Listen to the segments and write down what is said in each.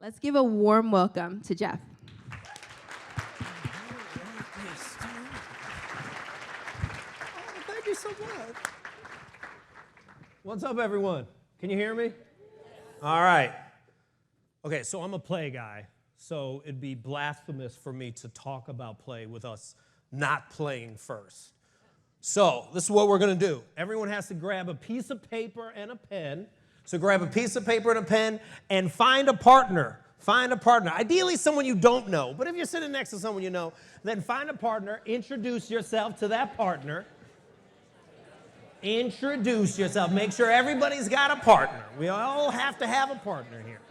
Let's give a warm welcome to Jeff. Thank you so much. What's up, everyone? Can you hear me? All right. Okay, so I'm a play guy, so it'd be blasphemous for me to talk about play with us not playing first. So this is what we're going to do. Everyone has to grab a piece of paper and a pen. So grab a piece of paper and a pen and find a partner. Find a partner. Ideally, someone you don't know. But if you're sitting next to someone you know, then find a partner. Introduce yourself to that partner. Introduce yourself. Make sure everybody's got a partner. We all have to have a partner here.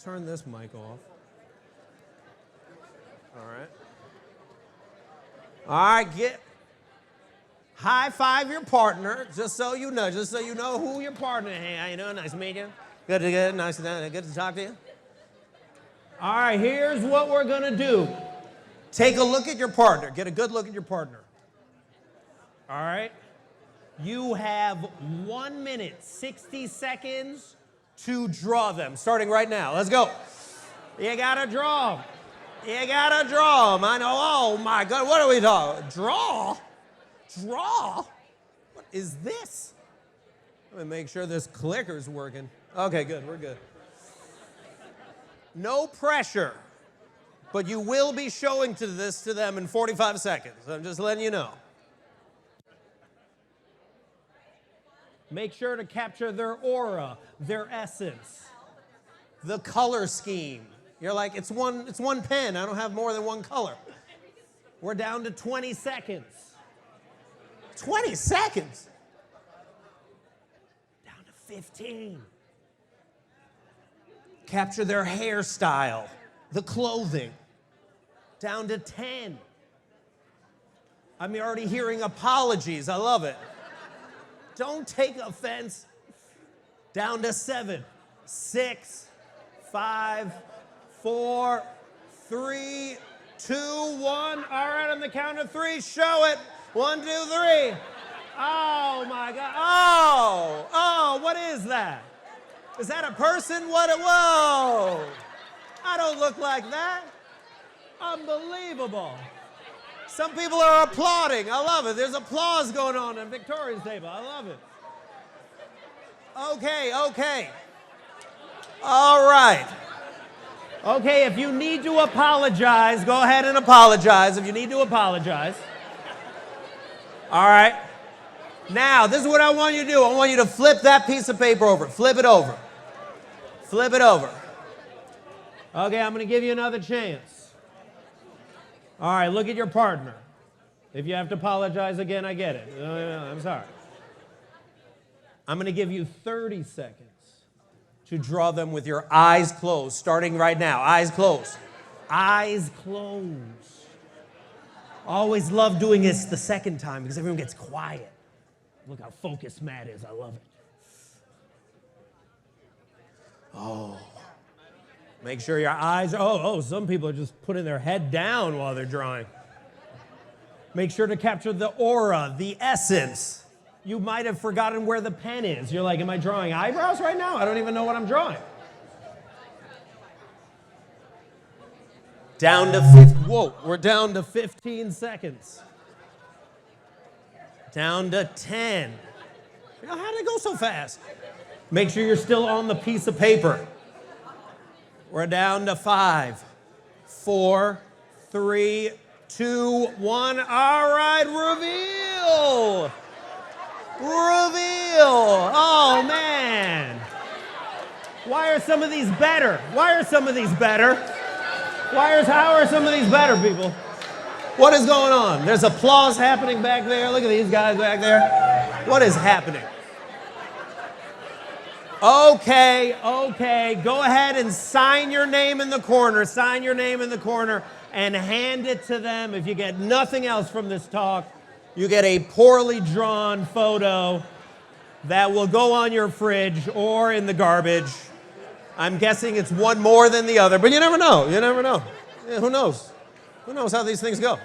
Turn this mic off. All right. All right, high five your partner, just so you know who your partner is. Hey, how you doing? Nice to meet you. Good, nice to talk to you. All right, here's what we're gonna do. Take a look at your partner. Get a good look at your partner. All right. You have 1 minute, 60 seconds to draw them, starting right now. Let's go. You gotta draw them. You gotta draw them. I know. Oh my God, what are we talking? Draw? Draw? What is this? Let me make sure this clicker's working. Okay, good, we're good. No pressure, but you will be showing this to them in 45 seconds. I'm just letting you know. Make sure to capture their aura, their essence, the color scheme. You're like, it's one pen. I don't have more than one color. We're down to 20 seconds. 20 seconds? Down to 15. Capture their hairstyle, the clothing. Down to 10. I'm already hearing apologies. I love it. Don't take offense. Down to 7, 6, 5, 4, 3, 2, 1. All right, on the count of 3, show it. 1, 2, 3. Oh my God. Oh, what is that? Is that a person? Whoa. I don't look like that. Unbelievable. Some people are applauding. I love it. There's applause going on at Victoria's table. I love it. Okay. All right. Okay, if you need to apologize, go ahead and apologize if you need to apologize. All right. Now, this is what I want you to do. I want you to flip that piece of paper over. Flip it over. Flip it over. Okay, I'm going to give you another chance. All right, look at your partner. If you have to apologize again, I get it. I'm sorry. I'm going to give you 30 seconds to draw them with your eyes closed, starting right now. Eyes closed. Eyes closed. Always love doing this the second time because everyone gets quiet. Look how focused Matt is. I love it. Oh. Make sure your eyes, some people are just putting their head down while they're drawing. Make sure to capture the aura, the essence. You might have forgotten where the pen is. You're like, am I drawing eyebrows right now? I don't even know what I'm drawing. We're down to 15 seconds. Down to 10. How did it go so fast? Make sure you're still on the piece of paper. We're down to 5, 4, 3, 2, 1. All right, reveal. Reveal. Oh, man. Why are some of these better? How are some of these better, people? What is going on? There's applause happening back there. Look at these guys back there. What is happening? Okay. Go ahead and sign your name in the corner. Sign your name in the corner and hand it to them. If you get nothing else from this talk, you get a poorly drawn photo that will go on your fridge or in the garbage. I'm guessing it's one more than the other, but you never know. Yeah, who knows? Who knows how these things go?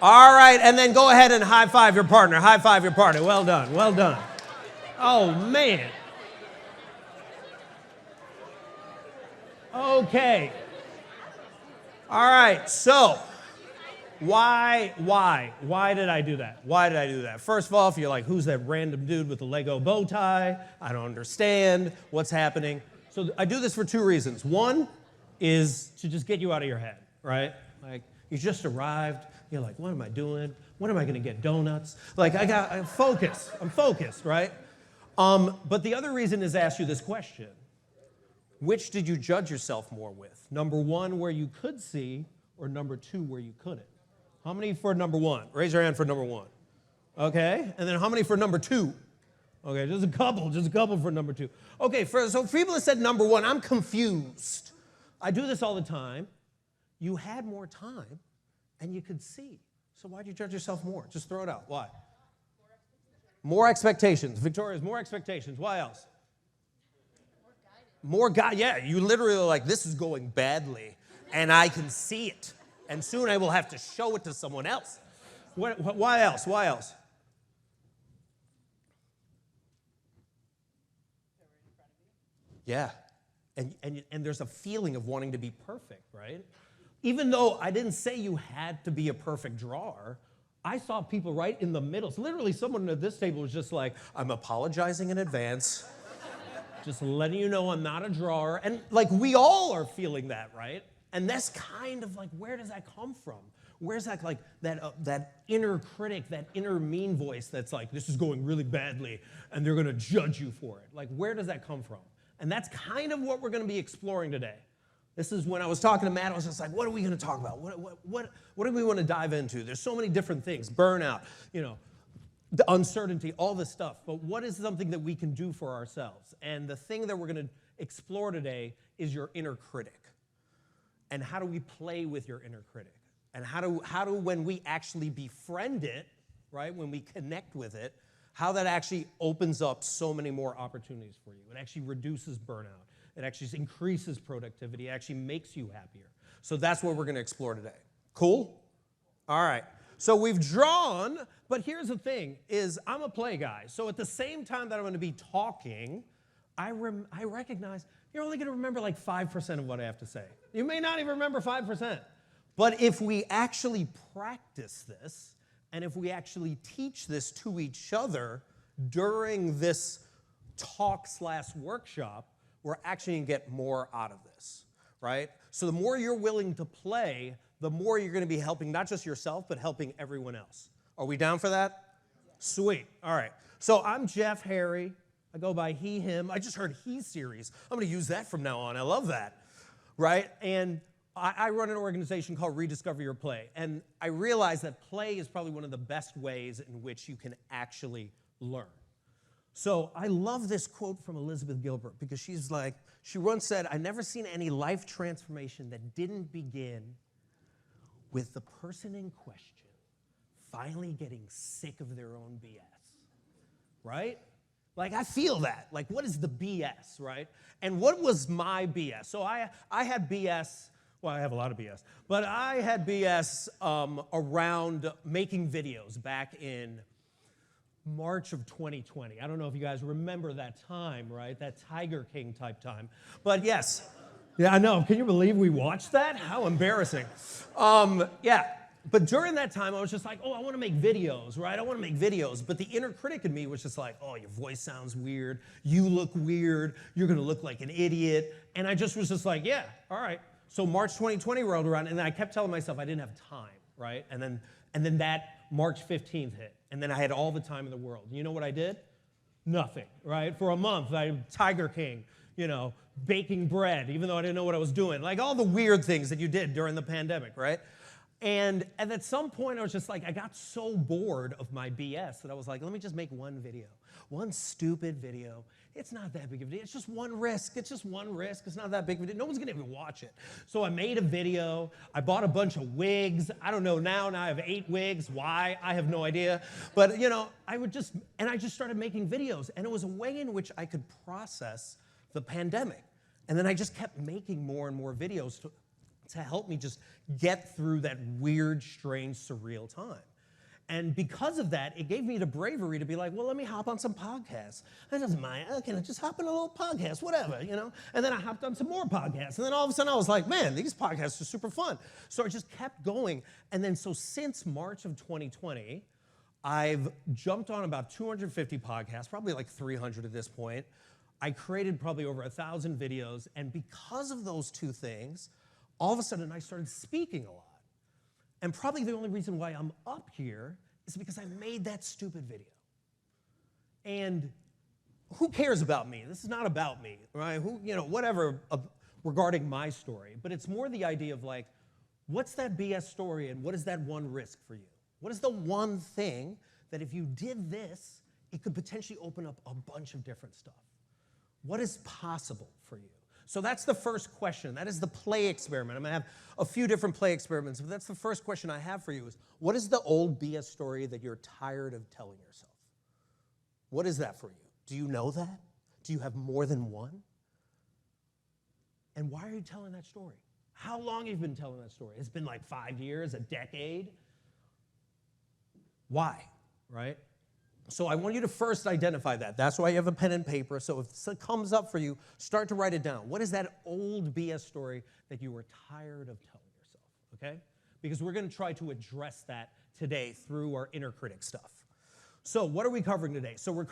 All right, and then go ahead and high five your partner. High five your partner. Well done. Oh, man. Okay. All right, so why did I do that? Why did I do that? First of all, if you're like, who's that random dude with the Lego bow tie? I don't understand what's happening. So I do this for two reasons. One is to just get you out of your head, right? Like, you just arrived, you're like, what am I doing? When am I gonna get donuts? Like, I'm focused, right? But the other reason is to ask you this question. Which did you judge yourself more with? Number one, where you could see, or number two, where you couldn't? How many for number one? Raise your hand for number one. Okay, and then how many for number two? Okay, just a couple for number two. Okay, so people that said number one, I'm confused. I do this all the time. You had more time, and you could see. So why'd you judge yourself more? Just throw it out. Why? More expectations. Victoria's more expectations. Why else? More guidance. Yeah, you literally are like, this is going badly, and I can see it. And soon I will have to show it to someone else. Why else? Why else? Yeah. And there's a feeling of wanting to be perfect, right? Even though I didn't say you had to be a perfect drawer, I saw people right in the middle. So literally someone at this table was just like, I'm apologizing in advance. Just letting you know I'm not a drawer. And like we all are feeling that, right? And that's kind of like, where does that come from? Where's that like that inner critic, that inner mean voice that's like, this is going really badly and they're gonna judge you for it. Like, where does that come from? And that's kind of what we're gonna be exploring today. This is when I was talking to Matt, I was just like, what are we gonna talk about? What do we wanna dive into? There's so many different things, burnout, the uncertainty, all this stuff. But what is something that we can do for ourselves? And the thing that we're gonna explore today is your inner critic. And how do we play with your inner critic? And how do when we actually befriend it, right, when we connect with it, how that actually opens up so many more opportunities for you. It actually reduces burnout. It actually increases productivity. It actually makes you happier. So that's what we're going to explore today. Cool? All right. So we've drawn, but here's the thing, is I'm a play guy. So at the same time that I'm going to be talking, I recognize you're only going to remember like 5% of what I have to say. You may not even remember 5%. But if we actually practice this, and if we actually teach this to each other during this talk/workshop, we're actually going to get more out of this, right? So the more you're willing to play, the more you're going to be helping not just yourself, but helping everyone else. Are we down for that? Yeah. Sweet. All right. So I'm Jeff Harry. I go by he, him. I just heard he series. I'm going to use that from now on. I love that, right? And I run an organization called Rediscover Your Play, and I realize that play is probably one of the best ways in which you can actually learn. So I love this quote from Elizabeth Gilbert because she's like, she once said, I've never seen any life transformation that didn't begin with the person in question finally getting sick of their own BS, right? Like, I feel that. Like, what is the BS, right? And what was my BS? So I had BS. Well, I have a lot of BS, but I had BS around making videos back in March of 2020. I don't know if you guys remember that time, right? That Tiger King type time. But yes, yeah, I know. Can you believe we watched that? How embarrassing. Yeah, but during that time, I was just like, oh, I want to make videos, right? I want to make videos. But the inner critic in me was just like, oh, your voice sounds weird. You look weird. You're going to look like an idiot. And I just was just like, yeah, all right. So March 2020 rolled around, and I kept telling myself I didn't have time, right? And then that March 15th hit, and then I had all the time in the world. You know what I did? Nothing, right? For a month, I Tiger King, baking bread, even though I didn't know what I was doing. Like all the weird things that you did during the pandemic, right? And at some point, I was just like, I got so bored of my BS that I was like, let me just make one video, one stupid video. It's not that big of a deal. It's just one risk. It's just one risk. It's not that big of a deal. No one's going to even watch it. So I made a video. I bought a bunch of wigs. I don't know now. Now I have 8 wigs. Why? I have no idea. But, I just started making videos. And it was a way in which I could process the pandemic. And then I just kept making more and more videos to help me just get through that weird, strange, surreal time. And because of that, it gave me the bravery to be like, well, let me hop on some podcasts. It doesn't mind. I can just hop on a little podcast, whatever, you know? And then I hopped on some more podcasts. And then all of a sudden I was like, man, these podcasts are super fun. So I just kept going. And then so since March of 2020, I've jumped on about 250 podcasts, probably like 300 at this point. I created probably over 1,000 videos. And because of those two things, all of a sudden I started speaking a lot. And probably the only reason why I'm up here is because I made that stupid video. And who cares about me? This is not about me, right? Who, you know, whatever regarding my story. But it's more the idea of like, what's that BS story and what is that one risk for you? What is the one thing that if you did this, it could potentially open up a bunch of different stuff? What is possible for you? So that's the first question. That is the play experiment. I'm going to have a few different play experiments, but that's the first question I have for you is, what is the old BS story that you're tired of telling yourself? What is that for you? Do you know that? Do you have more than one? And why are you telling that story? How long have you been telling that story? It's been like 5 years, a decade? Why, right? So I want you to first identify that. That's why you have a pen and paper. So if it comes up for you, start to write it down. What is that old BS story that you were tired of telling yourself, okay? Because we're going to try to address that today through our inner critic stuff. So what are we covering today? So we're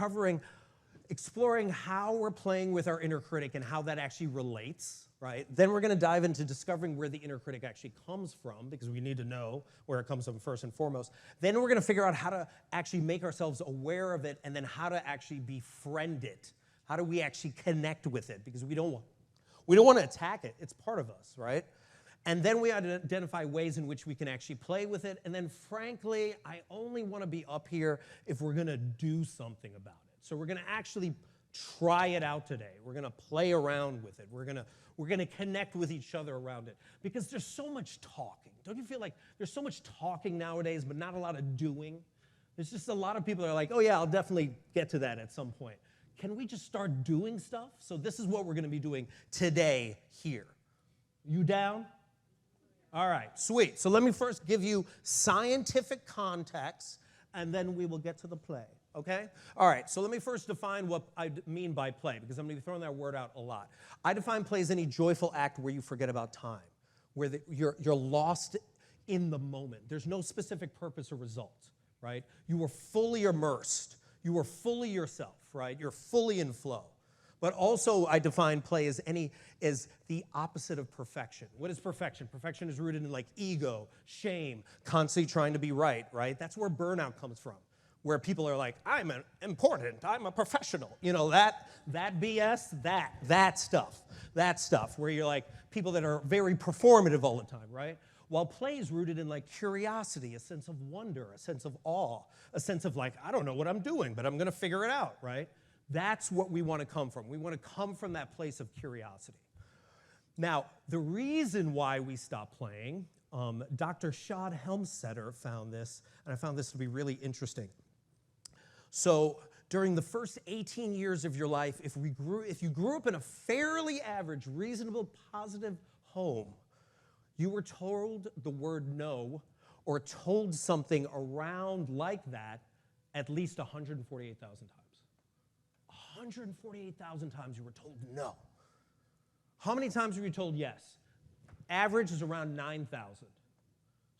exploring how we're playing with our inner critic and how that actually relates, right? Then we're going to dive into discovering where the inner critic actually comes from, because we need to know where it comes from first and foremost. Then we're going to figure out how to actually make ourselves aware of it, and then how to actually befriend it. How do we actually connect with it? Because we don't want to attack it. It's part of us, right? And then we identify ways in which we can actually play with it. And then frankly, I only want to be up here if we're going to do something about it. So we're going to actually try it out today. We're going to play around with it. We're going to connect with each other around it, because there's so much talking. Don't you feel like there's so much talking nowadays, but not a lot of doing? There's just a lot of people that are like, oh yeah, I'll definitely get to that at some point. Can we just start doing stuff? So this is what we're going to be doing today here. You down? All right, sweet. So let me first give you scientific context, and then we will get to the play. Okay? All right, so let me first define what I mean by play, because I'm going to be throwing that word out a lot. I define play as any joyful act where you forget about time, where you're lost in the moment. There's no specific purpose or result, right? You are fully immersed. You are fully yourself, right? You're fully in flow. But also I define play as the opposite of perfection. What is perfection? Perfection is rooted in like ego, shame, constantly trying to be right? That's where burnout comes from. Where people are like, I'm important, I'm a professional. You know, that BS, that stuff, where you're like people that are very performative all the time, right? While play is rooted in like curiosity, a sense of wonder, a sense of awe, a sense of like, I don't know what I'm doing, but I'm gonna figure it out, right? That's what we wanna come from. We wanna come from that place of curiosity. Now, the reason why we stop playing, Dr. Shad Helmstetter found this, and I found this to be really interesting. So during the first 18 years of your life, if you grew up in a fairly average, reasonable, positive home, you were told the word no or told something around like that at least 148,000 times. 148,000 times you were told no. How many times were you told yes? Average is around 9,000.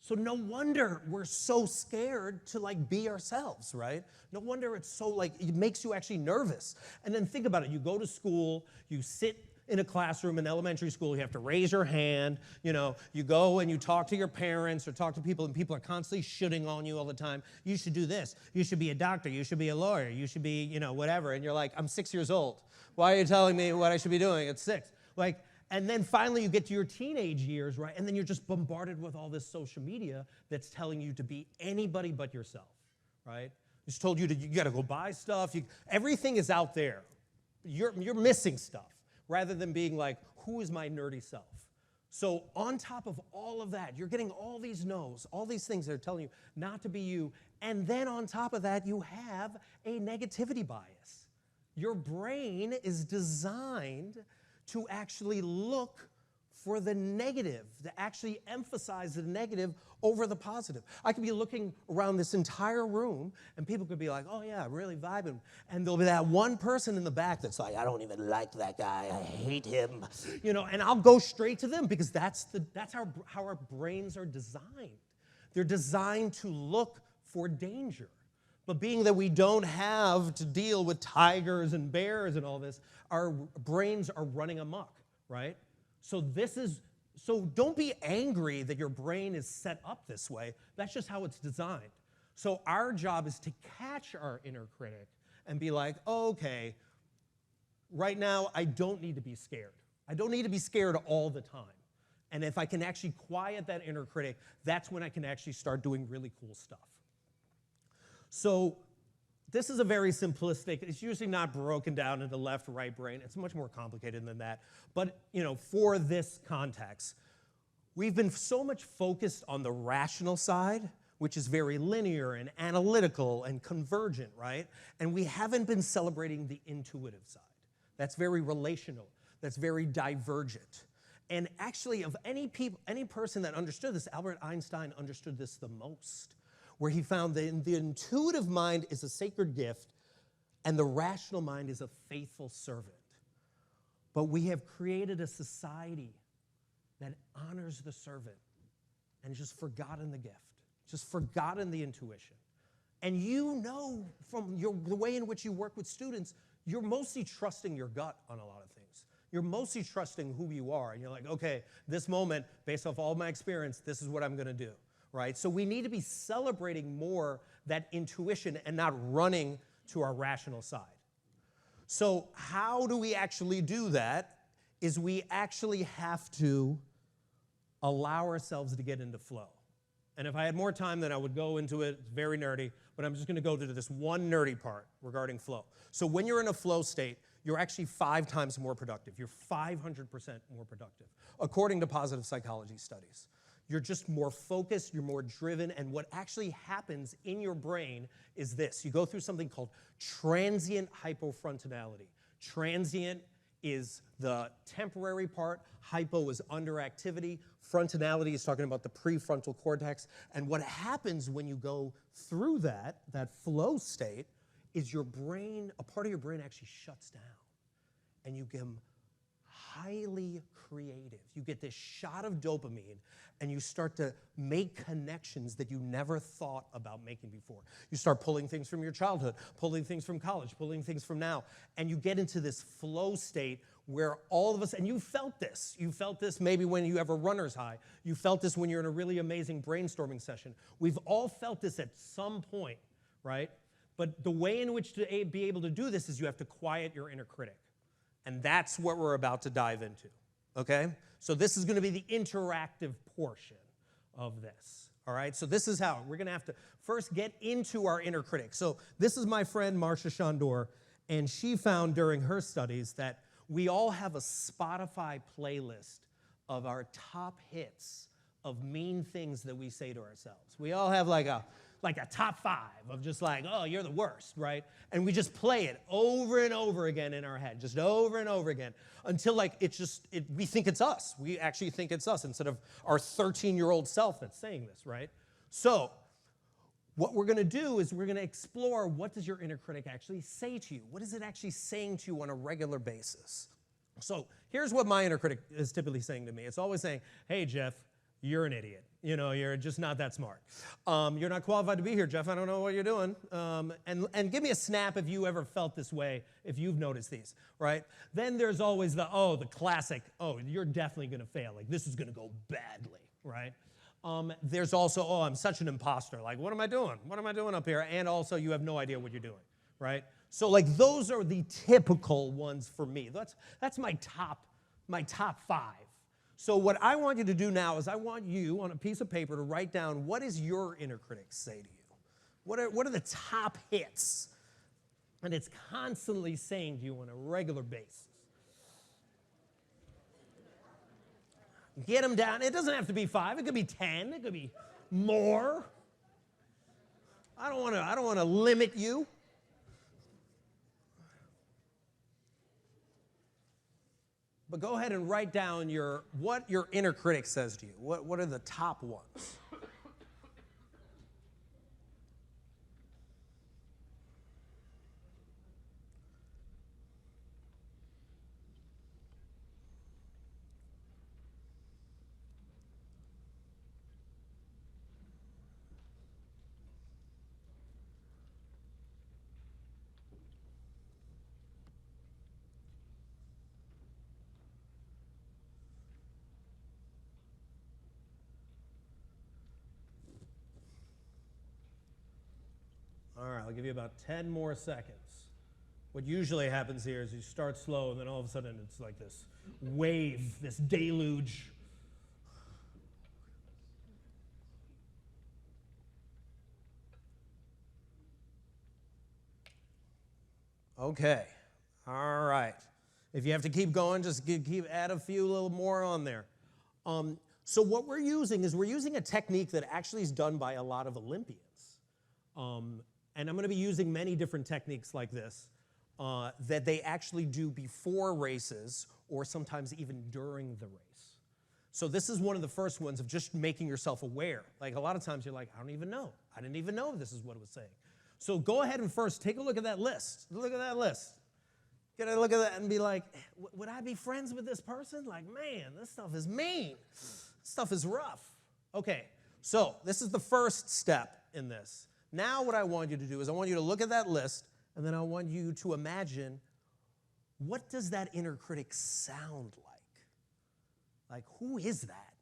So no wonder we're so scared to like be ourselves, right? No wonder it's so like, it makes you actually nervous. And then think about it, you go to school, you sit in a classroom in elementary school, you have to raise your hand, you know, you go and you talk to your parents or talk to people, and people are constantly shitting on you all the time. You should do this, you should be a doctor, you should be a lawyer, you should be, you know, whatever. And you're like, I'm 6 years old. Why are you telling me what I should be doing at 6? Like, and then finally you get to your teenage years, right? And then you're just bombarded with all this social media that's telling you to be anybody but yourself, right? It's told you you gotta go buy stuff. Everything is out there. You're missing stuff rather than being like, who is my nerdy self? So on top of all of that, you're getting all these no's, all these things that are telling you not to be you. And then on top of that, you have a negativity bias. Your brain is designed to actually look for the negative, to actually emphasize the negative over the positive. I could be looking around this entire room, and people could be like, oh yeah, really vibing. And there'll be that one person in the back that's like, I don't even like that guy, I hate him. You know, and I'll go straight to them because that's how our brains are designed. They're designed to look for danger. But being that we don't have to deal with tigers and bears and all this, our brains are running amok, right? So don't be angry that your brain is set up this way. That's just how it's designed. So our job is to catch our inner critic and be like, oh, okay, right now I don't need to be scared. I don't need to be scared all the time. And if I can actually quiet that inner critic, that's when I can actually start doing really cool stuff. So this is a very simplistic, it's usually not broken down into left, right brain. It's much more complicated than that. But, you know, for this context, we've been so much focused on the rational side, which is very linear and analytical and convergent, right? And we haven't been celebrating the intuitive side. That's very relational. That's very divergent. And actually, of any person that understood this, Albert Einstein understood this the most, where he found that the intuitive mind is a sacred gift and the rational mind is a faithful servant. But we have created a society that honors the servant and just forgotten the gift, just forgotten the intuition. And you know from the way in which you work with students, you're mostly trusting your gut on a lot of things. You're mostly trusting who you are. And you're like, okay, this moment, based off all my experience, this is what I'm going to do. Right? So we need to be celebrating more that intuition and not running to our rational side. So how do we actually do that is we actually have to allow ourselves to get into flow. And if I had more time, then I would go into it. It's very nerdy, but I'm just going to go to this one nerdy part regarding flow. So when you're in a flow state, you're actually 5 times more productive. You're 500% more productive, according to positive psychology studies. You're just more focused, you're more driven, and what actually happens in your brain is this. You go through something called transient hypofrontality. Transient is the temporary part, hypo is underactivity, frontality is talking about the prefrontal cortex, and what happens when you go through that flow state, is your brain, a part of your brain actually shuts down, and you become highly creative. You get this shot of dopamine, and you start to make connections that you never thought about making before. You start pulling things from your childhood, pulling things from college, pulling things from now, and you get into this flow state where all of us, and you felt this maybe when you have a runner's high, you felt this when you're in a really amazing brainstorming session. We've all felt this at some point, right? But the way in which to be able to do this is you have to quiet your inner critic. And that's what we're about to dive into, okay? So this is going to be the interactive portion of this, all right? So this is how we're going to have to first get into our inner critic. So this is my friend Marcia Chandor, and she found during her studies that we all have a Spotify playlist of our top hits of mean things that we say to ourselves. We all have like a top 5 of just like, oh, you're the worst, right? And we just play it over and over again in our head, just over and over again, until like we think it's us. We actually think it's us instead of our 13-year-old self that's saying this, right? So what we're going to do is we're going to explore, what does your inner critic actually say to you? What is it actually saying to you on a regular basis? So here's what my inner critic is typically saying to me. It's always saying, hey, Jeff, you're an idiot. You know, you're just not that smart. You're not qualified to be here, Jeff. I don't know what you're doing. And give me a snap if you ever felt this way, if you've noticed these, right? Then there's always the classic, you're definitely going to fail. Like, this is going to go badly, right? There's also, I'm such an imposter. Like, what am I doing? What am I doing up here? And also, you have no idea what you're doing, right? So, like, those are the typical ones for me. That's my top 5. So what I want you to do now is I want you on a piece of paper to write down, what does your inner critic say to you? What are the top hits? And it's constantly saying to you on a regular basis. Get them down. It doesn't have to be 5. It could be 10. It could be more. I don't want to limit you. but go ahead and write down what your inner critic says to you. What are the top ones? All right, I'll give you about 10 more seconds. What usually happens here is you start slow, and then all of a sudden it's like this wave, this deluge. Okay, all right. If you have to keep going, just add a few little more on there. So what we're using is we're using a technique that actually is done by a lot of Olympians. And I'm going to be using many different techniques like this that they actually do before races or sometimes even during the race. So this is one of the first ones of just making yourself aware. Like a lot of times you're like, I don't even know. I didn't even know this is what it was saying. So go ahead and first take a look at that list. Look at that list. Get a look at that and be like, would I be friends with this person? Like, man, this stuff is mean. This stuff is rough. Okay, so this is the first step in this. Now what I want you to do is I want you to look at that list, and then I want you to imagine, what does that inner critic sound like? Like, who is that?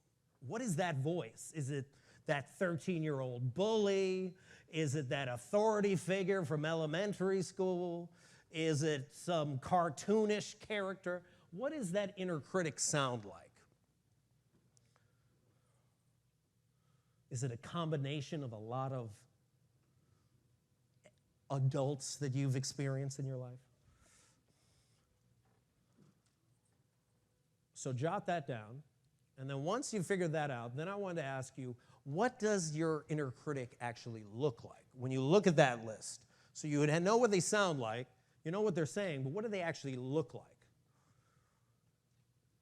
What is that voice? Is it that 13-year-old bully? Is it that authority figure from elementary school? Is it some cartoonish character? What does that inner critic sound like? Is it a combination of a lot of adults that you've experienced in your life? So jot that down, and then once you figure that out, then I want to ask you, what does your inner critic actually look like? When you look at that list, so you would know what they sound like, you know what they're saying, but what do they actually look like?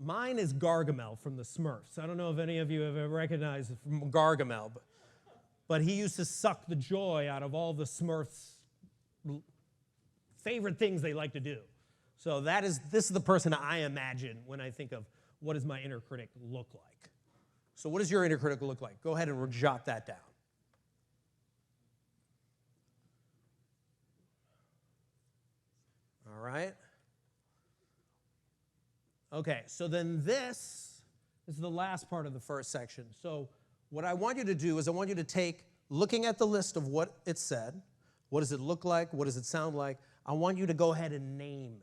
Mine is Gargamel from the Smurfs. I don't know if any of you have ever recognized Gargamel, but he used to suck the joy out of all the Smurfs' favorite things they like to do. So this is the person I imagine when I think of what does my inner critic look like. So what does your inner critic look like? Go ahead and jot that down. All right. Okay, so then this is the last part of the first section. So what I want you to do is I want you to take, looking at the list of what it said, what does it look like? What does it sound like? I want you to go ahead and name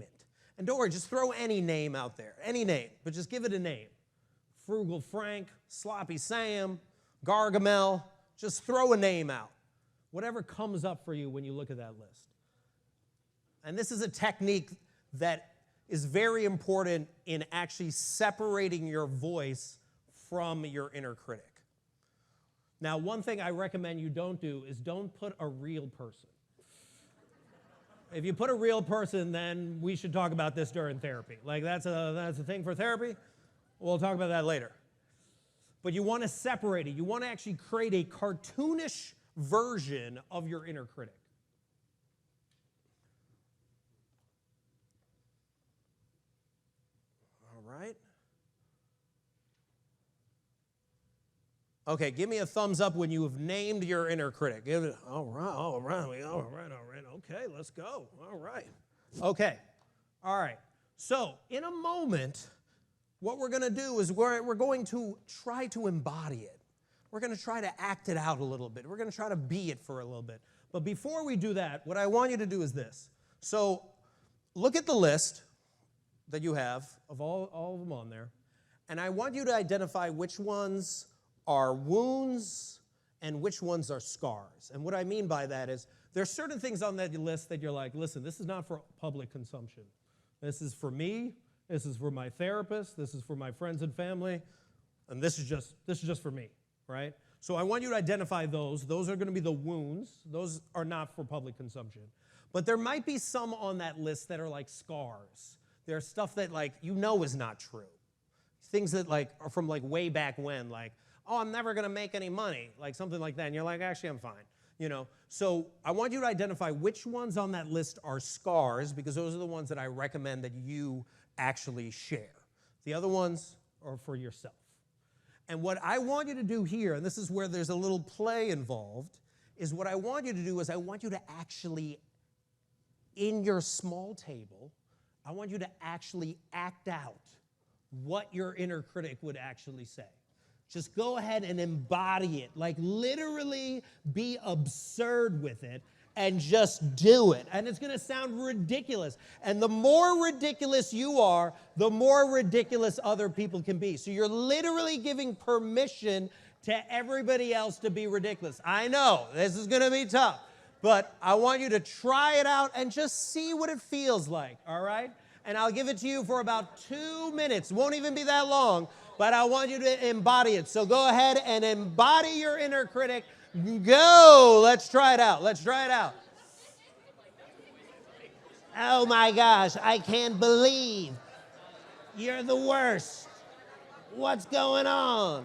it. And don't worry, just throw any name out there, any name, but just give it a name. Frugal Frank, Sloppy Sam, Gargamel, just throw a name out. Whatever comes up for you when you look at that list. And this is a technique that is very important in actually separating your voice from your inner critic. Now, one thing I recommend you don't do is don't put a real person. If you put a real person, then we should talk about this during therapy. Like that's a thing for therapy. We'll talk about that later. But you want to separate it. You want to actually create a cartoonish version of your inner critic. All right. Okay, give me a thumbs up when you have named your inner critic. Give it, all right, okay, let's go, all right. Okay, all right. So in a moment, what we're going to do is we're going to try to embody it. We're going to try to act it out a little bit. We're going to try to be it for a little bit. But before we do that, what I want you to do is this. So look at the list that you have of all of them on there, and I want you to identify which ones are wounds and which ones are scars. And what I mean by that is there's certain things on that list that you're like, listen, this is not for public consumption. This is for me, this is for my therapist, this is for my friends and family, and this is just for me, right? So I want you to identify those. Those are going to be the wounds. Those are not for public consumption. But there might be some on that list that are like scars. There's stuff that like you know is not true. Things that like are from like way back when, like, oh, I'm never gonna make any money, like something like that. And you're like, actually, I'm fine. You know, so I want you to identify which ones on that list are scars, because those are the ones that I recommend that you actually share. The other ones are for yourself. And what I want you to do here, and this is where there's a little play involved, is what I want you to do is I want you to actually, in your small table, I want you to actually act out what your inner critic would actually say. Just go ahead and embody it. Like literally be absurd with it and just do it. And it's going to sound ridiculous. And the more ridiculous you are, the more ridiculous other people can be. So you're literally giving permission to everybody else to be ridiculous. I know, this is going to be tough. But I want you to try it out and just see what it feels like, all right? And I'll give it to you for about 2 minutes. Won't even be that long. But I want you to embody it. So go ahead and embody your inner critic. Go. Let's try it out. Let's try it out. Oh my gosh, I can't believe you're the worst. What's going on?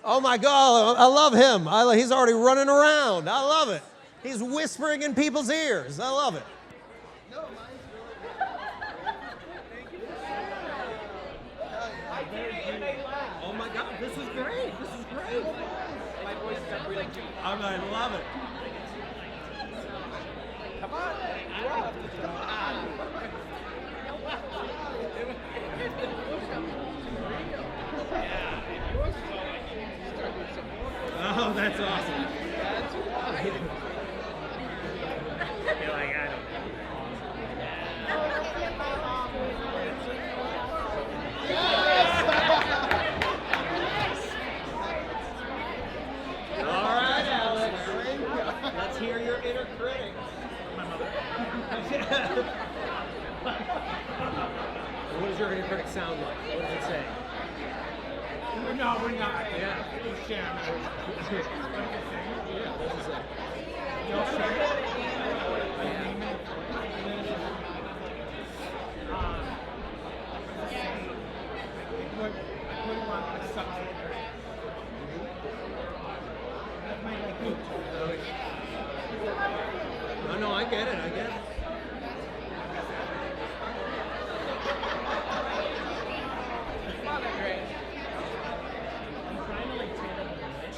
Oh my God, I love him. He's already running around. I love it. He's whispering in people's ears. I love it. No, mine's really Oh my God, this is great. This is great. My voice got really deep. I love it. Come on. Come on. Oh, that's awesome. That's right. You're like, I don't All right, Alex. Let's hear your inner critic. What does your inner critic sound like? What does it say? No, we're not. Yeah. We'll share them. Yeah, what does it say? You'll share it? What do you want the subject? That might like you. No, I get it. I get it.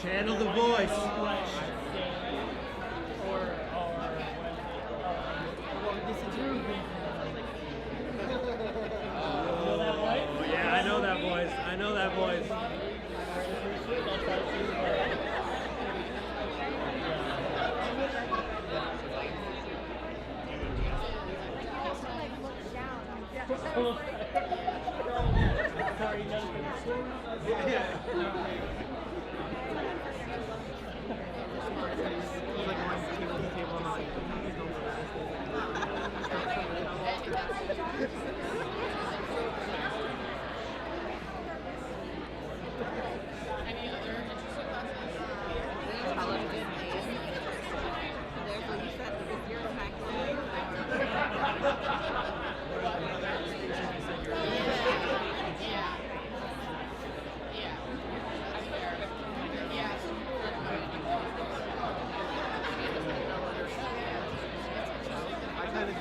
Channel the voice. Oh, yeah, I know that voice. I know that voice.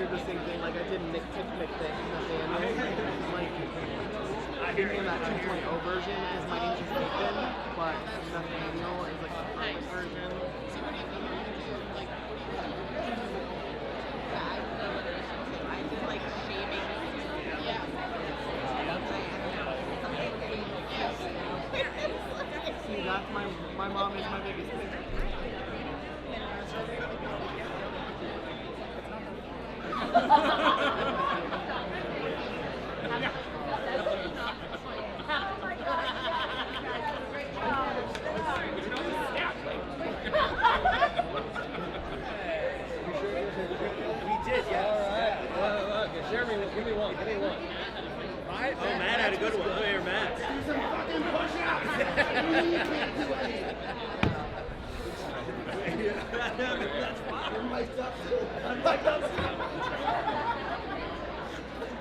did the same thing. Like I did Nick Tick thing at the end. Like I think in that 2.0 version is my ancient Nathan, but Nathaniel is like the first version. See, that's my mom is my biggest fan. Give me one. Oh, Matt had a good one. Look at your Matt. That's fine. You're mic'd up. I'm mic'd up.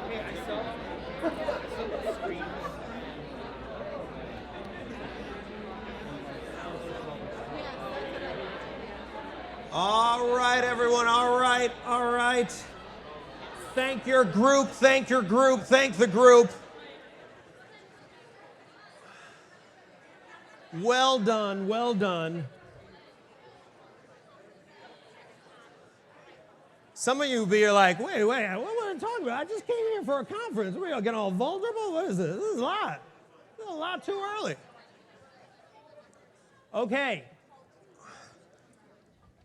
Hey, I saw the screen. All right, everyone. All right. All right. Thank your group. Thank your group. Thank the group. Well done. Well done. Some of you be like, wait, what am I talking about? I just came here for a conference. We're going to get all vulnerable? What is this? This is a lot. This is a lot too early. Okay.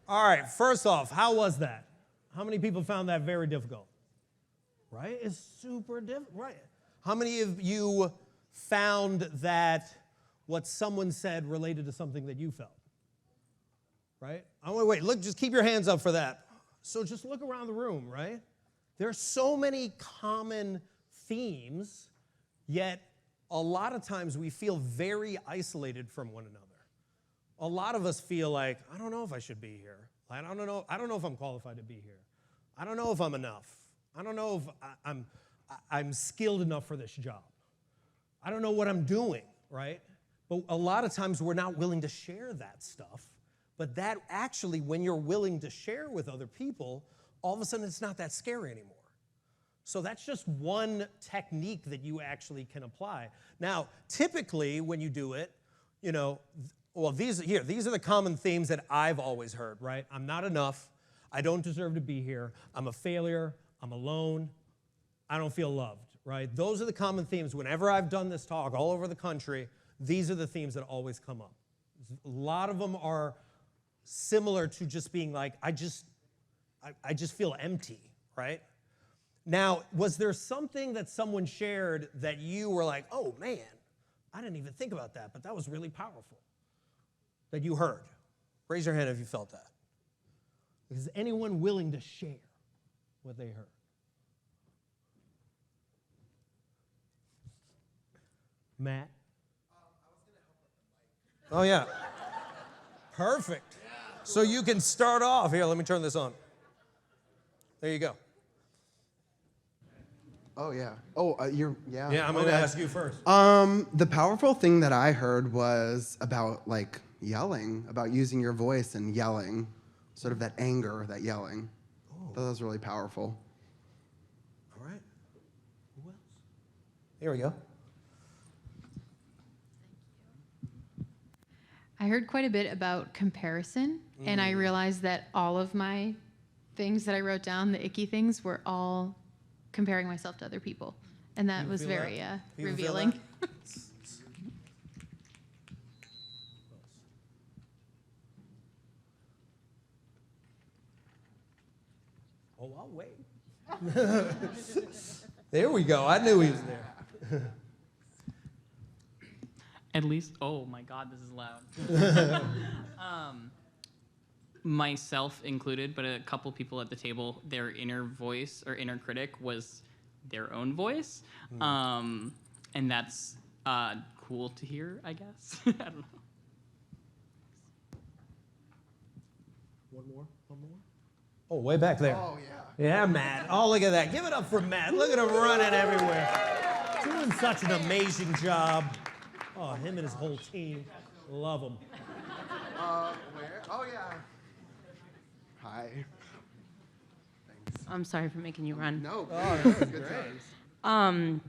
All right, first off, how was that? How many people found that very difficult? Right? It's super difficult, right? How many of you found that what someone said related to something that you felt? Right? Wait, look, just keep your hands up for that. So just look around the room, right? There are so many common themes, yet a lot of times we feel very isolated from one another. A lot of us feel like, I don't know if I should be here. I don't know if I'm qualified to be here. I don't know if I'm enough. I don't know if I'm skilled enough for this job. I don't know what I'm doing, right? But a lot of times we're not willing to share that stuff. But that actually, when you're willing to share with other people, all of a sudden it's not that scary anymore. So that's just one technique that you actually can apply. Now, typically when you do it, you know, well, these are the common themes that I've always heard, right? I'm not enough. I don't deserve to be here. I'm a failure. I'm alone. I don't feel loved, right? Those are the common themes. Whenever I've done this talk all over the country, these are the themes that always come up. A lot of them are similar to just being like, I just feel empty, right? Now, was there something that someone shared that you were like, oh man, I didn't even think about that, but that was really powerful, that you heard? Raise your hand if you felt that. Is anyone willing to share what they heard? Matt? Oh yeah. Perfect. So you can start off. Here, let me turn this on. There you go. Oh, yeah. Oh, yeah. Yeah, I'm going to ask you first. The powerful thing that I heard was about, like, yelling, about using your voice and yelling, sort of that anger, that yelling. Oh. That was really powerful. All right. Who else? Here we go. I heard quite a bit about comparison, and I realized that all of my things that I wrote down, the icky things, were all comparing myself to other people. And that was very revealing. Oh, I'll wait. There we go. I knew he was there. At least, oh my God, this is loud. Myself included, but a couple people at the table, their inner voice or inner critic was their own voice. And that's cool to hear, I guess. I don't know. One more? Oh, way back there. Oh, yeah. Yeah, Matt. Oh, look at that. Give it up for Matt. Look at him running everywhere. Doing such an amazing job. Oh, him and his whole team. Love him. Where? Oh, yeah. Hi. Thanks. I'm sorry for making you run. No, good times.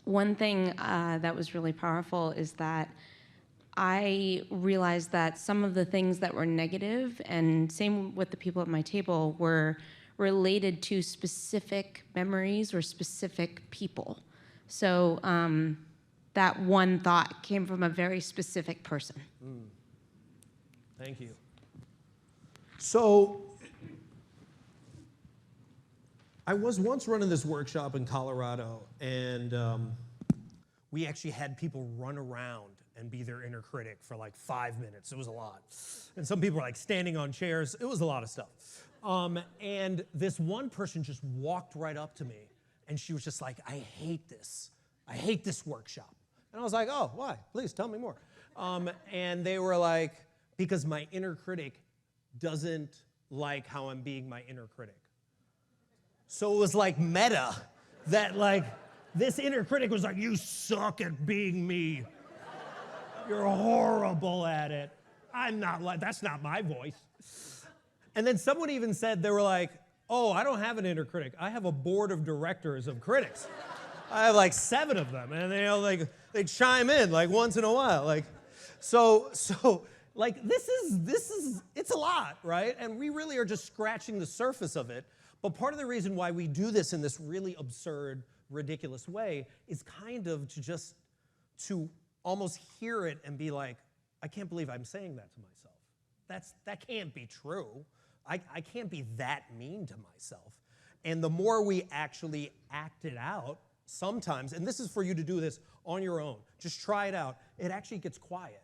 One thing that was really powerful is that I realized that some of the things that were negative, and same with the people at my table, were related to specific memories or specific people. So that one thought came from a very specific person. Thank you. So, I was once running this workshop in Colorado, and we actually had people run around and be their inner critic for like 5 minutes. It was a lot. And some people were like standing on chairs. It was a lot of stuff. And this one person just walked right up to me, and she was just like, I hate this. I hate this workshop. And I was like, oh, why? Please tell me more. And they were like, because my inner critic doesn't like how I'm being my inner critic. So it was like meta that like this inner critic was like, you suck at being me. You're horrible at it. I'm not like, that's not my voice. And then someone even said, they were like, oh, I don't have an inner critic. I have a board of directors of critics. I have like 7 of them, and they chime in like once in a while. Like, so like this is, it's a lot, right? And we really are just scratching the surface of it. But part of the reason why we do this in this really absurd, ridiculous way is kind of to almost hear it and be like, I can't believe I'm saying that to myself. That can't be true. I can't be that mean to myself. And the more we actually act it out, sometimes, and this is for you to do this on your own, just try it out, it actually gets quiet.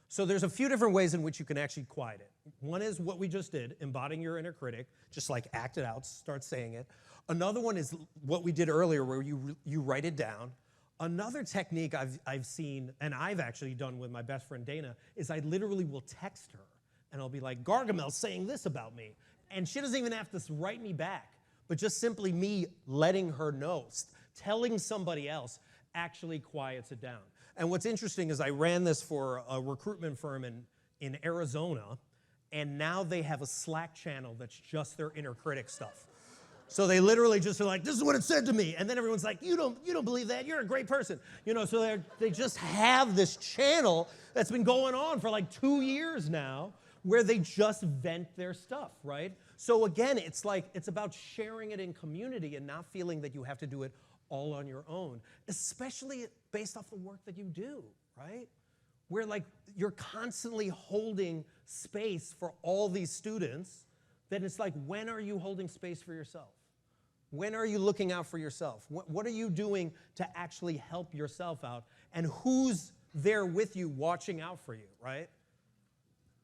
So there's a few different ways in which you can actually quiet it. One is what we just did, embodying your inner critic, just like act it out, start saying it. Another one is what we did earlier where you write it down. Another technique I've seen, and I've actually done with my best friend Dana, is I literally will text her, and I'll be like, Gargamel's saying this about me. And she doesn't even have to write me back, but just simply me letting her know, telling somebody else actually quiets it down. And what's interesting is I ran this for a recruitment firm in Arizona, and now they have a Slack channel that's just their inner critic stuff. So they literally just are like, this is what it said to me. And then everyone's like, you don't believe that, you're a great person. You know, so they just have this channel that's been going on for like 2 years now where they just vent their stuff, right? So again, it's like, it's about sharing it in community and not feeling that you have to do it all on your own, especially based off the work that you do, right? Where like you're constantly holding space for all these students, then it's like, when are you holding space for yourself? When are you looking out for yourself? What are you doing to actually help yourself out? And who's there with you watching out for you, right?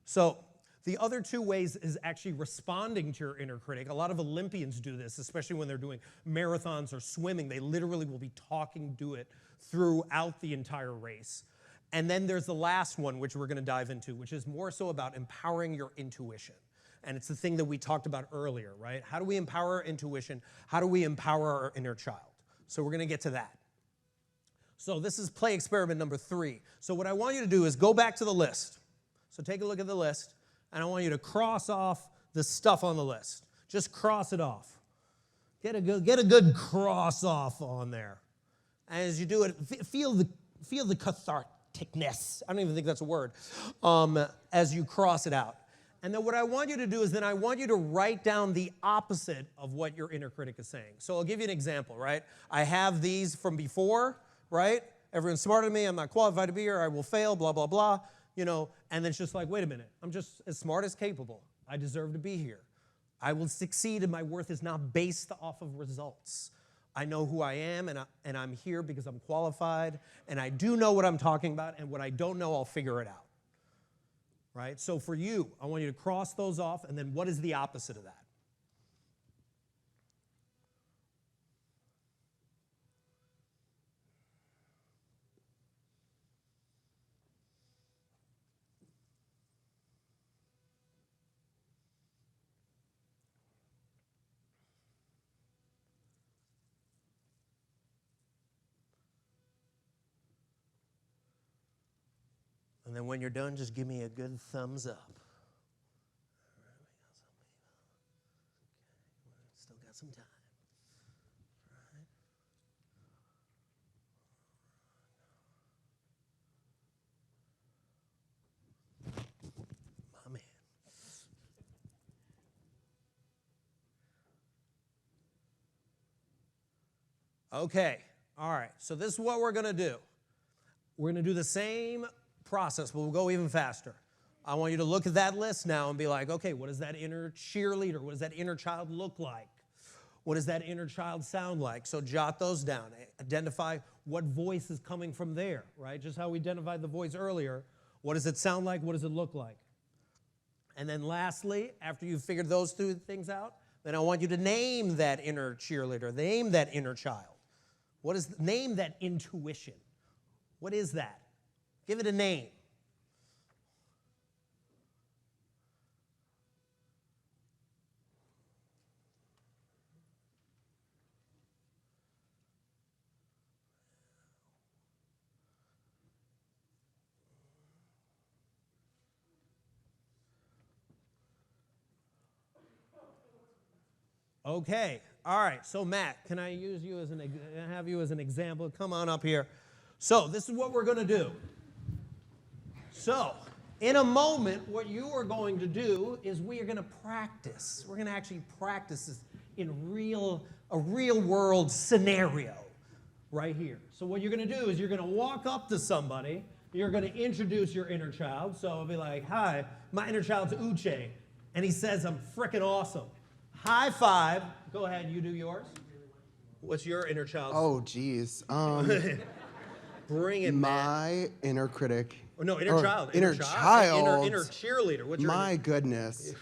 So the other 2 ways is actually responding to your inner critic. A lot of Olympians do this, especially when they're doing marathons or swimming. They literally will be talking to it throughout the entire race. And then there's the last one, which we're going to dive into, which is more so about empowering your intuition. And it's the thing that we talked about earlier, right? How do we empower our intuition? How do we empower our inner child? So we're going to get to that. So this is play experiment number 3. So what I want you to do is go back to the list. So take a look at the list, and I want you to cross off the stuff on the list. Just cross it off. Get a good cross off on there. And as you do it, feel the catharticness. I don't even think that's a word. As you cross it out. And then what I want you to do is then I want you to write down the opposite of what your inner critic is saying. So I'll give you an example, right? I have these from before, right? Everyone's smarter than me. I'm not qualified to be here. I will fail, blah, blah, blah. You know, and then it's just like, wait a minute. I'm just as smart as capable. I deserve to be here. I will succeed, and my worth is not based off of results. I know who I am, and I'm here because I'm qualified, and I do know what I'm talking about, and what I don't know, I'll figure it out. Right? So for you, I want you to cross those off, and then what is the opposite of that? And then when you're done, just give me a good thumbs up. Still got some time. My man. Okay, all right. So this is what we're going to do. We're going to do the same process, but we'll go even faster. I want you to look at that list now and be like, okay, what does that inner cheerleader, what does that inner child look like? What does that inner child sound like? So jot those down. Identify what voice is coming from there, right? Just how we identified the voice earlier. What does it sound like? What does it look like? And then lastly, after you've figured those 2 things out, then I want you to name that inner cheerleader, name that inner child. Name that intuition. What is that? Give it a name. Okay. All right. So Matt, can I use you as have you as an example? Come on up here. So this is what we're going to do. So in a moment, what you are going to do is we are going to practice. We're going to actually practice this in a real world scenario right here. So what you're going to do is you're going to walk up to somebody. You're going to introduce your inner child. So I'll be like, hi, my inner child's Uche. And he says, I'm freaking awesome. High five. Go ahead, you do yours. What's your inner child? Oh, geez. Bring it, man. My inner critic. Oh, no, inner child. Inner child. Inner cheerleader. What's your My goodness.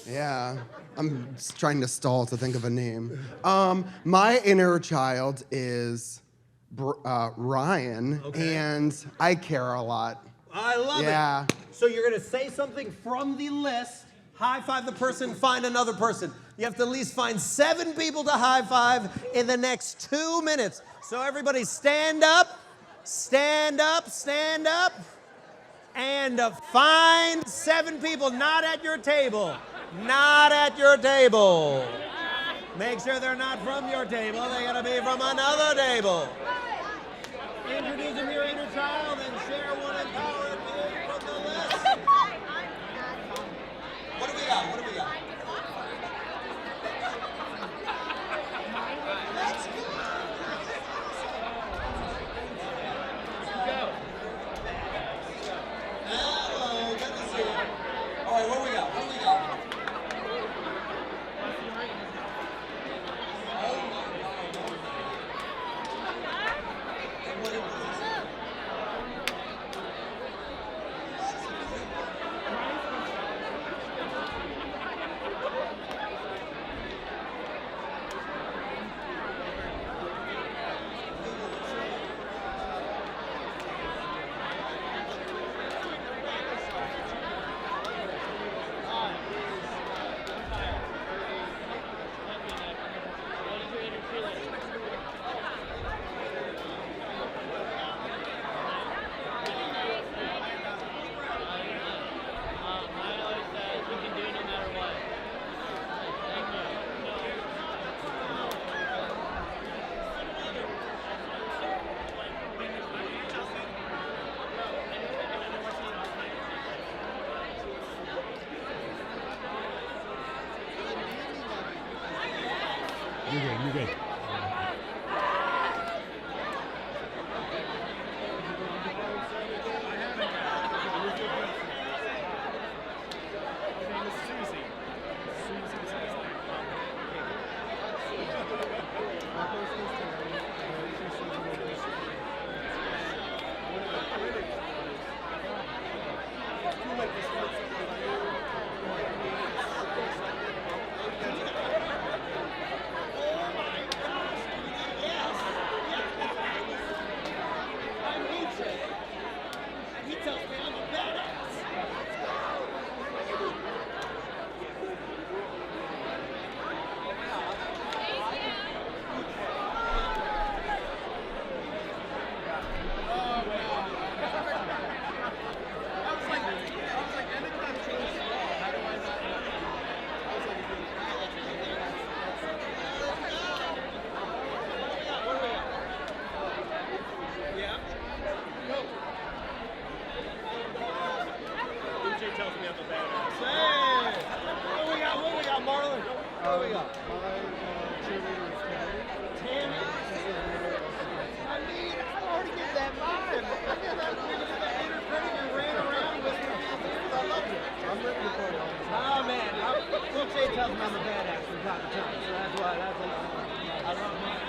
Yeah. I'm just trying to stall to think of a name. My inner child is Ryan, Okay. and I care a lot. I love Yeah. it. So you're going to say something from the list, high five the person, find another person. You have to at least find 7 people to high five in the next 2 minutes. So everybody stand up, stand up, stand up, and find 7 people not at your table. Not at your table. Make sure they're not from your table. They got to be from another table. Introduce them to your inner child and share one empowering being from the list. What do we got? What do we got? Hello, good to see you. All right, what do we got? What do we got? You're good. Oh man, Coach A tells me I'm a badass from time to time, so that's why. I love that.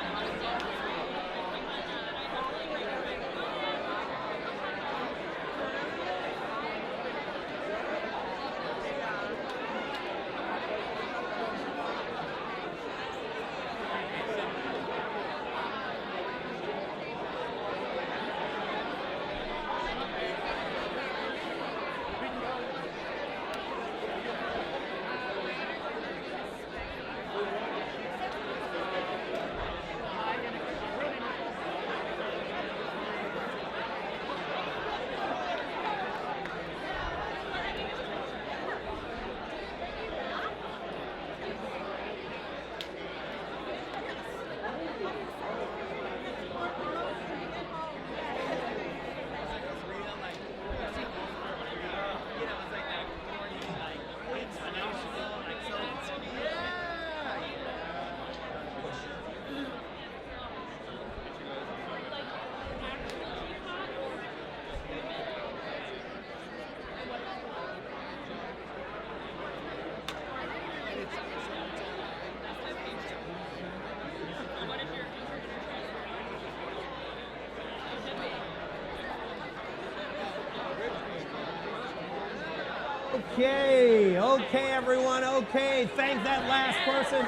Okay, everyone, okay. Thank that last person.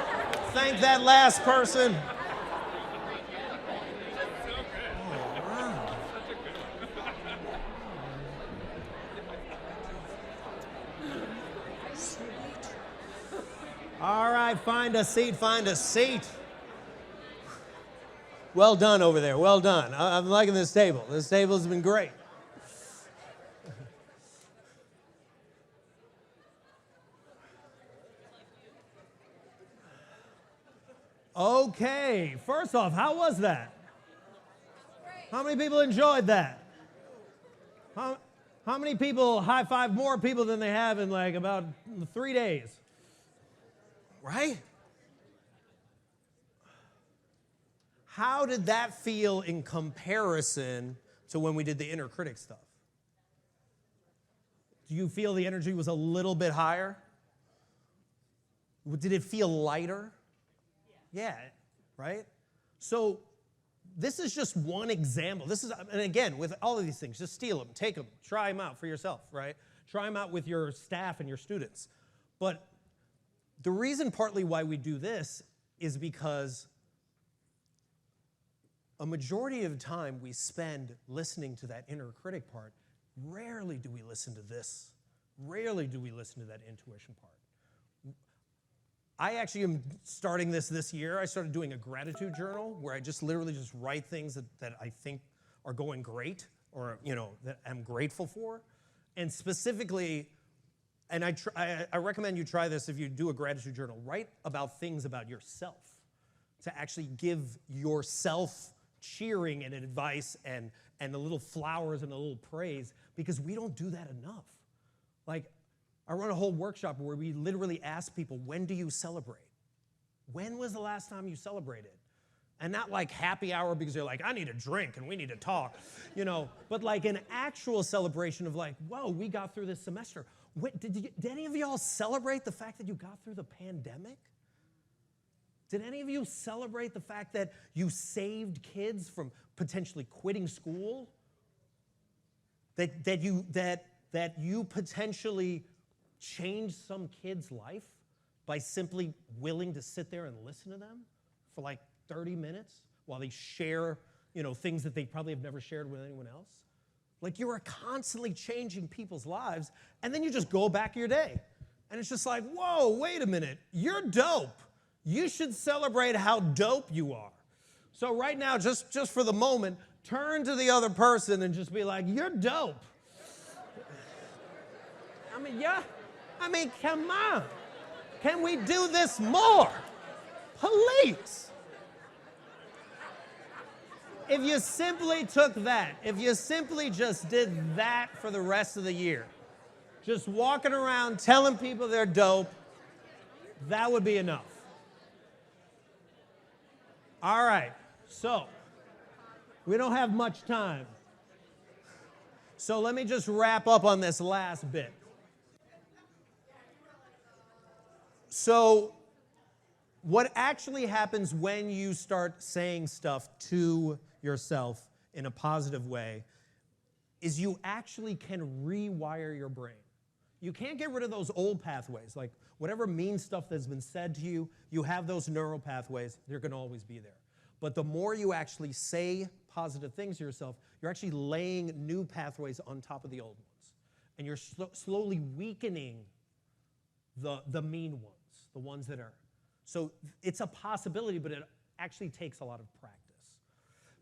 Thank that last person. Oh, wow. All right, find a seat, find a seat. Well done over there, well done. I'm liking this table. This table has been great. Okay, first off, how was that? How many people enjoyed that? How many people high-five more people than they have in like about 3 days? Right? How did that feel in comparison to when we did the inner critic stuff? Do you feel the energy was a little bit higher? Did it feel lighter? Yeah, right? So this is just one example. This is, and again, with all of these things, just steal them, take them, try them out for yourself, right? Try them out with your staff and your students. But the reason partly why we do this is because a majority of the time we spend listening to that inner critic part. Rarely do we listen to this. Rarely do we listen to that intuition part. I actually am starting this year. I started doing a gratitude journal where I just literally just write things that I think are going great or, you know, that I'm grateful for. And specifically, and I recommend you try this if you do a gratitude journal. Write about things about yourself to actually give yourself cheering and advice and the little flowers and a little praise, because we don't do that enough. Like, I run a whole workshop where we literally ask people, when do you celebrate? When was the last time you celebrated? And not like happy hour because you're like, I need a drink and we need to talk, you know, but like an actual celebration of like, whoa, we got through this semester. Did any of y'all celebrate the fact that you got through the pandemic? Did any of you celebrate the fact that you saved kids from potentially quitting school? That you potentially changed some kid's life by simply willing to sit there and listen to them for like 30 minutes while they share, you know, things that they probably have never shared with anyone else? Like, you are constantly changing people's lives, and then you just go back your day. And it's just like, whoa, wait a minute, you're dope. You should celebrate how dope you are. So right now, just for the moment, turn to the other person and just be like, you're dope. I mean, come on. Can we do this more? Please. If you simply took that, if you simply just did that for the rest of the year, just walking around telling people they're dope, that would be enough. All right, so we don't have much time. So let me just wrap up on this last bit. So what actually happens when you start saying stuff to yourself in a positive way is you actually can rewire your brain. You can't get rid of those old pathways. Like whatever mean stuff that's been said to you, you have those neural pathways. They're going to always be there. But the more you actually say positive things to yourself, you're actually laying new pathways on top of the old ones. And you're slowly weakening the mean ones. The ones that are. So it's a possibility, but it actually takes a lot of practice.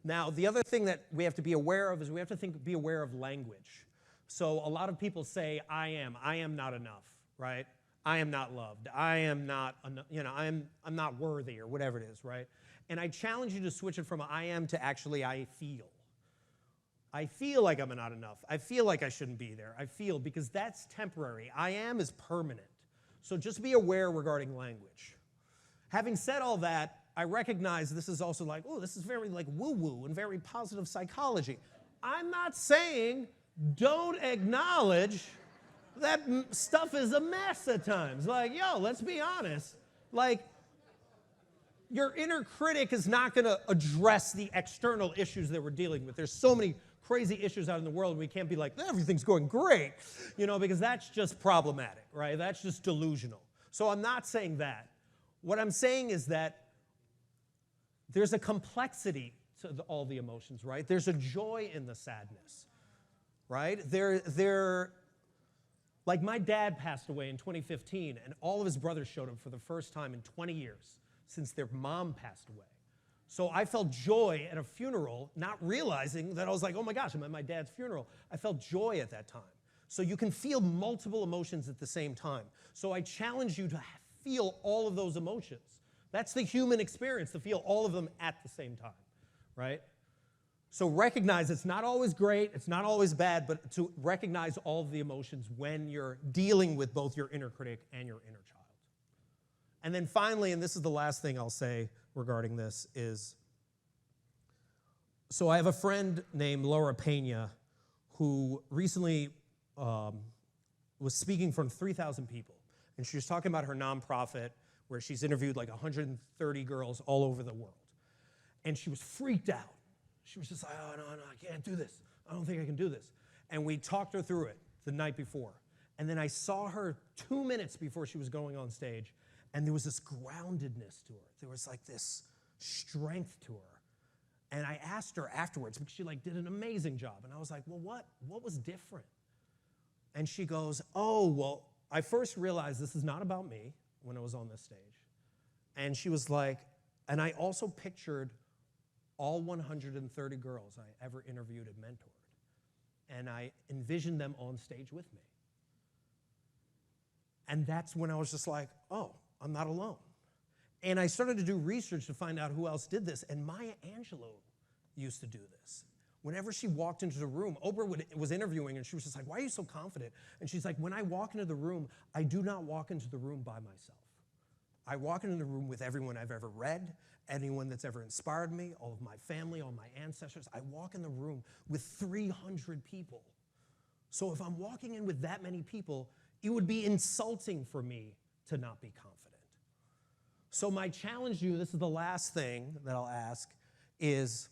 Now, the other thing that we have to be aware of is we have to be aware of language. So a lot of people say, I am not enough, right? I am not loved. I am not, you know, I'm not worthy or whatever it is, right? And I challenge you to switch it from I am to actually I feel. I feel like I'm not enough. I feel like I shouldn't be there. I feel, because that's temporary. I am is permanent. So just be aware regarding language. Having said all that, I recognize this is also like, oh, this is very like woo-woo and very positive psychology. I'm not saying don't acknowledge that stuff is a mess at times. Like, yo, let's be honest. Like, your inner critic is not going to address the external issues that we're dealing with. There's so many crazy issues out in the world, and we can't be like, everything's going great, because that's just problematic, right? That's just delusional. So I'm not saying that. What I'm saying is that there's a complexity to all the emotions, right? There's a joy in the sadness, right? Like my dad passed away in 2015, and all of his brothers showed up for the first time in 20 years since their mom passed away. So I felt joy at a funeral, not realizing that I was like, oh my gosh, I'm at my dad's funeral. I felt joy at that time. So you can feel multiple emotions at the same time. So I challenge you to feel all of those emotions. That's the human experience, to feel all of them at the same time, right? So recognize it's not always great, it's not always bad, but to recognize all of the emotions when you're dealing with both your inner critic and your inner child. And then finally, and this is the last thing I'll say regarding this, is, so I have a friend named Laura Pena who recently was speaking from 3,000 people. And she was talking about her nonprofit where she's interviewed like 130 girls all over the world. And she was freaked out. She was just like, oh, no, I can't do this. I don't think I can do this. And we talked her through it the night before. And then I saw her 2 minutes before she was going on stage, and there was this groundedness to her. There was like this strength to her. And I asked her afterwards, because she did an amazing job. And I was like, well, what was different? And she goes, oh, well, I first realized this is not about me when I was on this stage. And she was like, and I also pictured all 130 girls I ever interviewed and mentored. And I envisioned them on stage with me. And that's when I was just like, oh, I'm not alone. And I started to do research to find out who else did this. And Maya Angelou used to do this. Whenever she walked into the room, Oprah was interviewing, and she was just like, why are you so confident? And she's like, when I walk into the room, I do not walk into the room by myself. I walk into the room with everyone I've ever read, anyone that's ever inspired me, all of my family, all my ancestors. I walk in the room with 300 people. So if I'm walking in with that many people, it would be insulting for me to not be confident. So my challenge to you, this is the last thing that I'll ask, is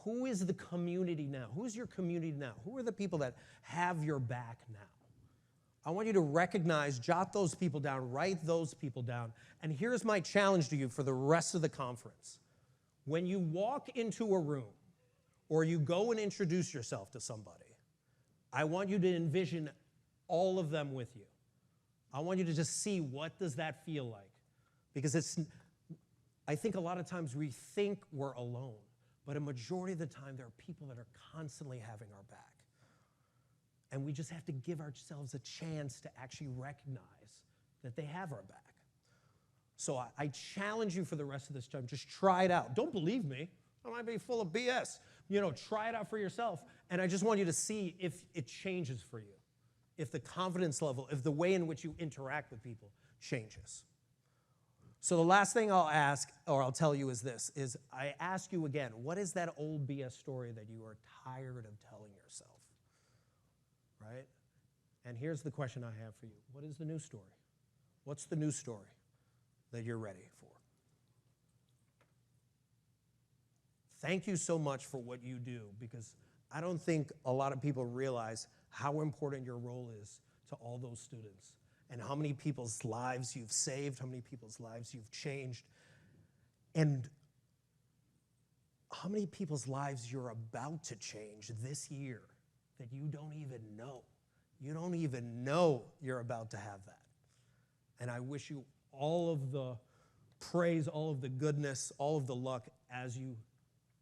who is the community now? Who's your community now? Who are the people that have your back now? I want you to recognize, jot those people down, write those people down. And here's my challenge to you for the rest of the conference. When you walk into a room or you go and introduce yourself to somebody, I want you to envision all of them with you. I want you to just see, what does that feel like? Because I think a lot of times we think we're alone, but a majority of the time there are people that are constantly having our back. And we just have to give ourselves a chance to actually recognize that they have our back. So I challenge you for the rest of this time, just try it out. Don't believe me. I might be full of BS. Try it out for yourself. And I just want you to see if it changes for you. If the confidence level, if the way in which you interact with people changes. So the last thing I'll ask, or I'll tell you, is this, is I ask you again, what is that old BS story that you are tired of telling yourself? Right? And here's the question I have for you. What is the new story? What's the new story that you're ready for? Thank you so much for what you do, because I don't think a lot of people realize how important your role is to all those students, and how many people's lives you've saved, how many people's lives you've changed, and how many people's lives you're about to change this year that you don't even know. You don't even know you're about to have that. And I wish you all of the praise, all of the goodness, all of the luck as you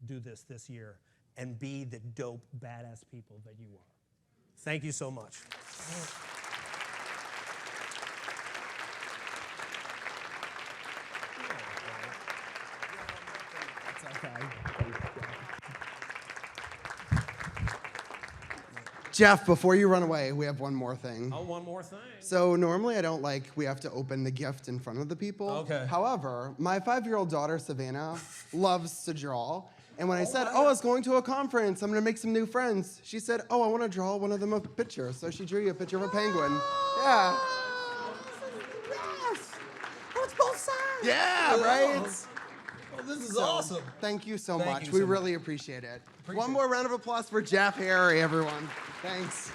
do this year, and be the dope, badass people that you are. Thank you so much. That's okay. Jeff, before you run away, we have one more thing. Oh, one more thing. So normally I don't we have to open the gift in front of the people. Okay. However, my 5-year-old daughter, Savannah, loves to draw. And when I said, oh, I was going to a conference, I'm going to make some new friends, she said, oh, I want to draw one of them a picture. So she drew you a picture of a penguin. Yeah. Yes. Oh, it's both sides. Yeah, right? Oh, this is awesome. Thank you so Thank much. you We so much. really appreciate it. One more round of applause for Jeff Harry, everyone. Thanks.